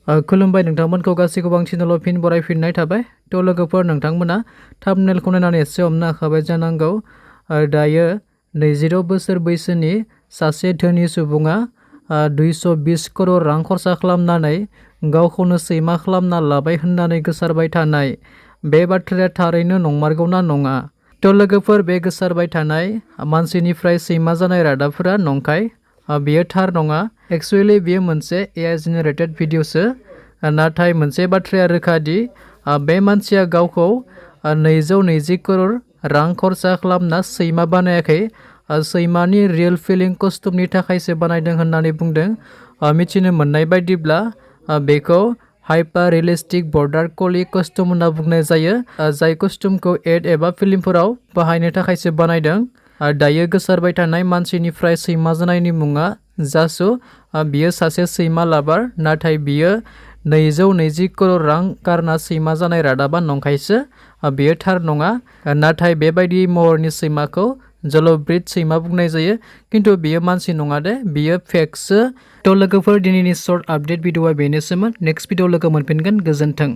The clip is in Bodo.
खुलुमबाय नोंथांमोनखौ गासैखौबो आं चेनेलाव फिन बरायफिननाय थाबाय। थ' लोगोफोर नोंथांमोना थाम्बनेलखौ नायनानै एसे हमनो हाखाबाय जानांगौ। दायो 20 बोसोर बैसोनि सासे धोनि सुबुङा 220 करोड़ रां खरसा खालामनानै गावखौनो सैमा खालामना लाबाय होननानै गोसारबाय थानाय बे बाथ्राया थारैनो नंमारगौना नङा? थ' लोगोफोर बे गोसारबाय थानाय मानसिनिफ्राय सैमा जानाय रादाबफोरा नंखाय। बेयो थार नङा। एक्चुअली बेयो मोनसे AI जेनेरेटेड भिडिअसो। नाथाय मोनसे बाथ्राया रोखा दि बे मानसिया गावखौ 220 करोड़ रां खरसा खालामना सैमा बानायाखै। सैमानि रियेल फिलिं कस्ट्युमनि थाखायसो बानायदों होननानै बुंदों। मिथिनो मोननाय बायदिब्ला बेखौ हाइपार रियलिस्टिक बर्डार कली कस्ट्युम होनना बुंनाय जायो, जाय कस्ट्युमखौ एड एबा फिल्मफोराव बाहायनो थाखायसो बानायदों। दायो गोसारबाय थानाय मानसिनिफ्राय सैमा जानायनि मुङा जासु। बियो सासे सैमा लाभार, नाथाय बियो 220 करोड़ रां गारना सैमा जानाय रादाबा नंखायसो। बेयो थार नङा। नाथाय बेबायदि महरनि सैमाखौ जलब्रिड सैमा बुंनाय जायो, खिन्थु बियो मानसि नङा दे, बियो फेकसो। थ' लोगोफोर दिनैनि शर्ट आपडेट भिडिअआ बेनोसोमोन। नेक्स्ट भिडिअ लोगो मोनफिनगोन। गोजोन्थों।